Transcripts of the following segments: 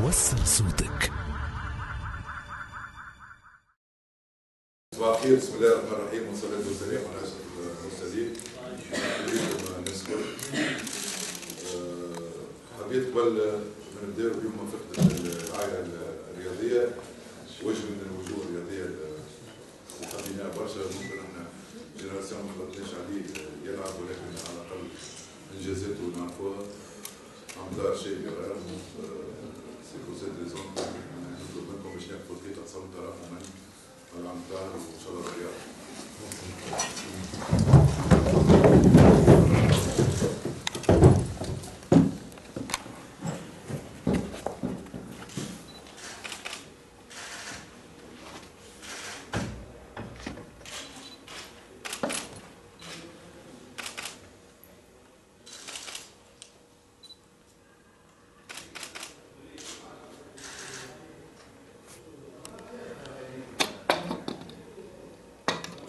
وصل صوتك. صباح الخير، بسم الله الرحمن الرحيم، والصلاة والسلام على أشرف المرسلين. نريدكم نشكر. حبيت قبل ما نبداو اليوم فقدة العائلة الرياضية، وجه من الوجوه الرياضية اللي حبيناه برشا. ممكن احنا جينيراسيون ما خلطناش عليه يلعب، ولكن على الأقل إنجازاته نعرفوها. عم دار شيء غير سي بور سيت ريزون نطلب منكم باش ناخذوا دقيقة تصور تعرفوا من العم دار وإن شاء الله الرياض.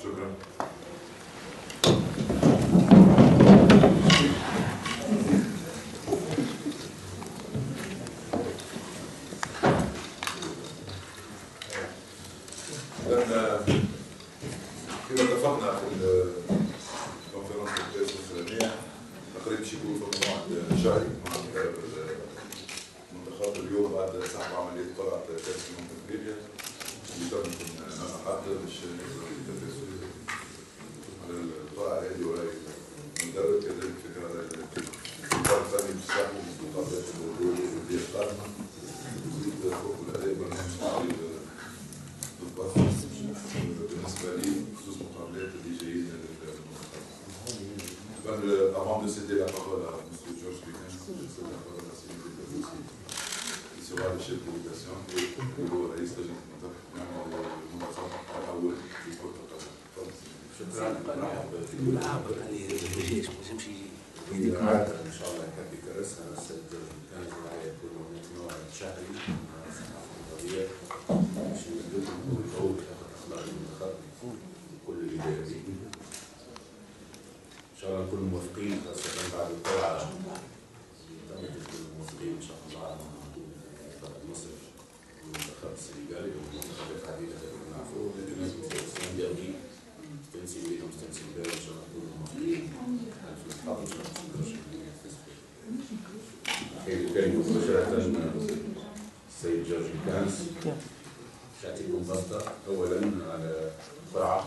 شكرا. كما اتفقنا في الكونفرنس الرئاسية السلامية، تقريبا باش يكون في موعد شهري مع المنتخب اليوم بعد سحب عملية قرعة كأس افريقيا اللي تم نجحت باش يصير التنافس على القرعة هذه، وراي المدرب كذلك فكرة على الإطار الفني باش يساهموا في المقابلات الودية القادمة، وزيد فوق الأداء برنامج تعويض بالضبط بالنسبة لي خصوص المقابلات اللي جايين للمنتخب. Avant de céder la parole à M. Georges Pékin, je cède la parole à Sylvie Delbossi, qui sera le chef de délégation, et le رئيس لجنة المنتخب الأول في كرة القدم. شكرا. العابر هذه الجيش ما يلزمش يجي ان شاء الله يكفي كراسة السيد كان يكون موعد شهري مع الصحافة الرياضية باش يبدأوا الجو اخبار المنتخب كل الاداري. ان شاء الله نكونوا موافقين خاصة بعد القرعة نكونوا موافقين ان شاء الله على منتخب مصر والمنتخب السنغالي والمنتخبات العديدة اللي نعرفوه، لكن لازم تكون ديالي تنسي بيهم تنسي بيهم ان شاء الله نكونوا موافقين في الانتخاب ان شاء الله نقدرش نفوز فيه. خير الكلمة مباشرة السيد جورج كانس. يعطيكم بسطة أولا على القرعة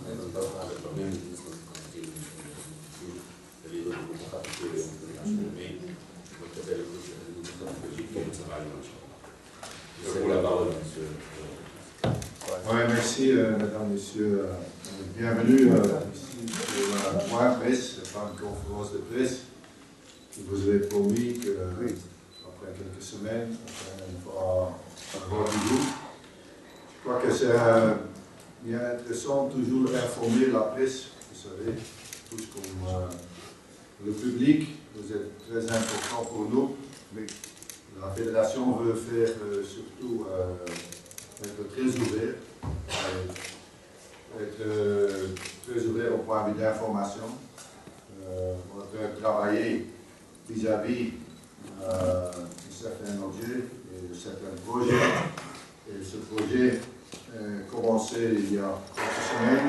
أيضا ضغط على البرنامج بالنسبة للمقاتلين اللي ضد المنتخب السوري يوم 12 ماي، وكذلك المنتخب البلجيكي يوم 7 يونيو إن شاء الله. Ouais, merci, mesdames, messieurs. Bienvenue ici pour un point presse, pas une conférence de presse. Je vous avais promis qu'après quelques semaines, on fera un rendez-vous. Je crois que c'est bien intéressant toujours informer la presse, vous savez, tous comme le public, vous êtes très important pour nous, mais la fédération veut faire surtout être très ouvert, être très ouvert au point de vue d'information. On va travailler vis-à-vis de certains objets et de certains projets. Et ce projet a commencé il y a quelques semaines.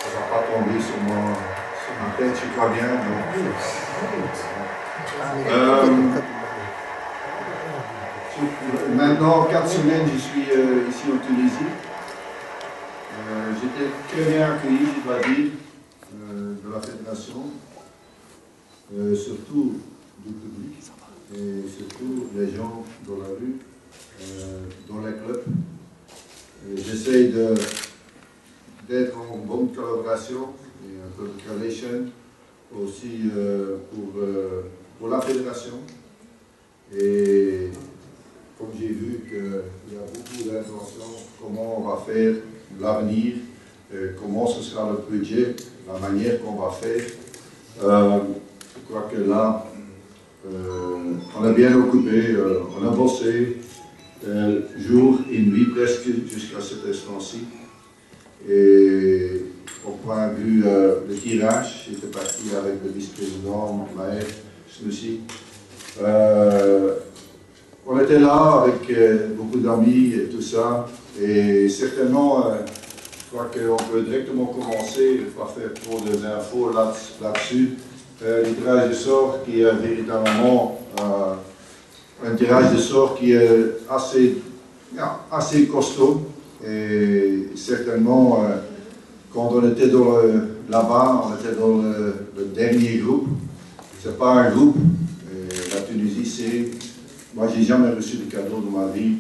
Ça ne va pas tomber sur ma tête, je crois bien. Maintenant, 4 semaines, je suis ici en Tunisie. J'étais très bien accueilli, je dois dire, de la fédération, surtout du public, et surtout les gens dans la rue, dans les clubs. J'essaye d'être en bonne collaboration et un peu de coalition aussi pour la fédération. Et comme j'ai vu qu'il y a beaucoup d'intentions, comment on va faire l'avenir, comment ce sera le budget, la manière qu'on va faire. Je crois que là, on a bien occupé, on a bossé jour et nuit presque jusqu'à cet instant-ci. Et au point de vue le tirage, j'étais parti avec le vice-président Maher Merci. On était là avec beaucoup d'amis et tout ça, et certainement, je crois qu'on peut directement commencer, il faut faire trop d'infos là-dessus. Le tirage de sort qui est véritablement un tirage de sort qui est assez costaud, et certainement, quand on était là-bas, on était dans le dernier groupe. C'est pas un groupe, la Tunisie c'est... Moi j'ai jamais reçu de cadeau de ma vie,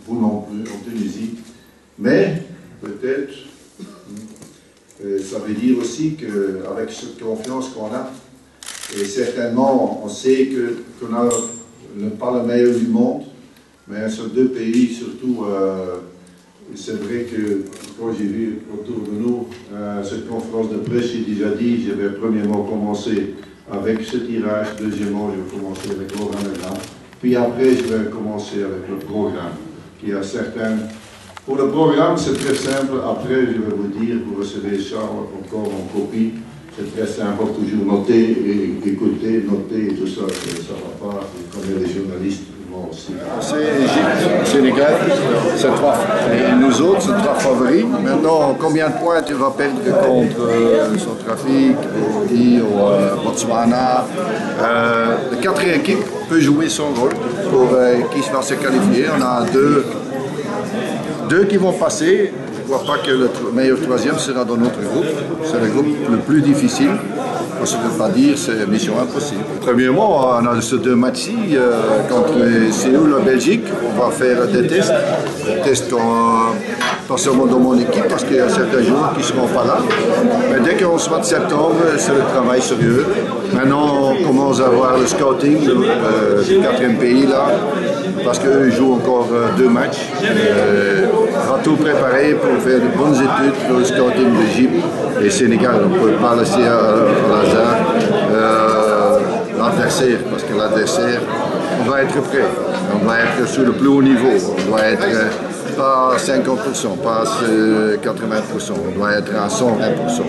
vous non plus, en Tunisie. Mais, peut-être, ça veut dire aussi qu'avec cette confiance qu'on a, et certainement on sait qu'on a pas le meilleur du monde, mais sur deux pays surtout, c'est vrai que quand j'ai vu autour de nous cette conférence de presse, j'ai déjà dit, je vais premièrement commencer avec ce tirage, deuxièmement je vais commencer avec l'organigramme, puis après je vais commencer avec le programme, qui a certains... Pour le programme c'est très simple, après je vais vous dire, vous recevez ça encore en copie, c'est très simple, toujours noter, et écouter, noter et tout ça, ça ne va pas, comme les journalistes. C'est Égypte, Sénégal, c'est nous autres, c'est trois favoris. Maintenant, combien de points tu vas perdre contre Centrafrique, ou Botswana? La quatrième équipe peut jouer son rôle pour qui va se qualifier. On a deux qui vont passer. Je ne crois pas que le meilleur troisième sera dans notre groupe. C'est le groupe le plus difficile. Ça ne veut pas dire que c'est mission impossible. Premièrement, on a ces deux matchs-ci contre Séoul et Belgique. On va faire des tests. Des tests pas seulement dans mon équipe, parce qu'il y a certains joueurs qui ne seront pas là. Mais dès qu'on se mois de septembre, c'est le travail sérieux. Maintenant, on commence à voir le scouting du quatrième pays là, parce qu'eux jouent encore deux matchs. On va tout préparer pour faire de bonnes études pour le scouting d'Égypte et Sénégal. On ne peut pas laisser à hasard l'adversaire, parce que l'adversaire, on doit être prêt. On doit être sur le plus haut niveau. On doit être pas 50%, pas 80%. On doit être à 120%.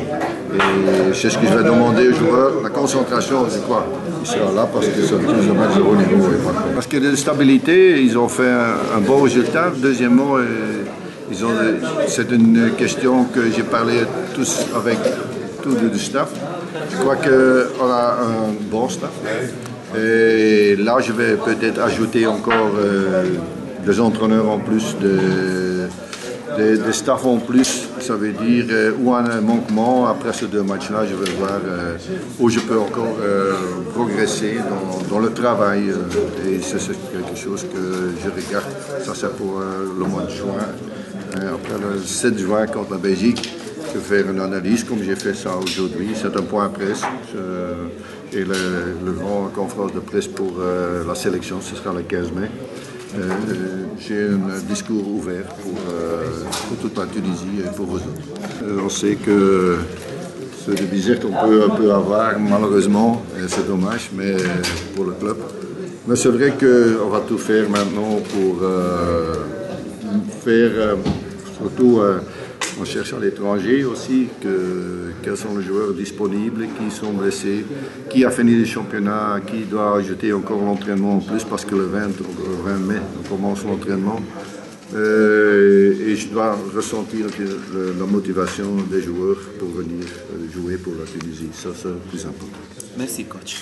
Et c'est ce que je vais demander aux joueurs. La concentration, je crois, il sera là parce que c'est tous le match de haut niveau. Parce que de stabilité, ils ont fait un bon résultat. Deuxièmement, c'est une question que j'ai parlé tous avec tout le staff. Je crois qu'on a un bon staff. Et là, je vais peut-être ajouter encore des entraîneurs en plus, des staffs en plus. Ça veut dire où un manquement après ces deux matchs-là, je vais voir où je peux encore progresser dans le travail. Et c'est quelque chose que je regarde. Ça, c'est pour le mois de juin. Après le 7 juin contre la Belgique, je vais faire une analyse comme j'ai fait ça aujourd'hui. C'est un point presse. Et le grand conférence de presse pour la sélection, ce sera le 15 mai. J'ai un discours ouvert pour toute la Tunisie et pour vous autres. On sait que ce de Bizerte on peut avoir malheureusement, c'est dommage, mais pour le club. Mais c'est vrai qu'on va tout faire maintenant pour faire surtout on cherche à l'étranger aussi quels sont les joueurs disponibles, qui sont blessés, qui a fini le championnat, qui doit ajouter encore l'entraînement en plus parce que le 20 mai on commence l'entraînement. Et je dois ressentir la motivation des joueurs pour venir jouer pour la Tunisie. Ça, c'est le plus important. Merci, coach.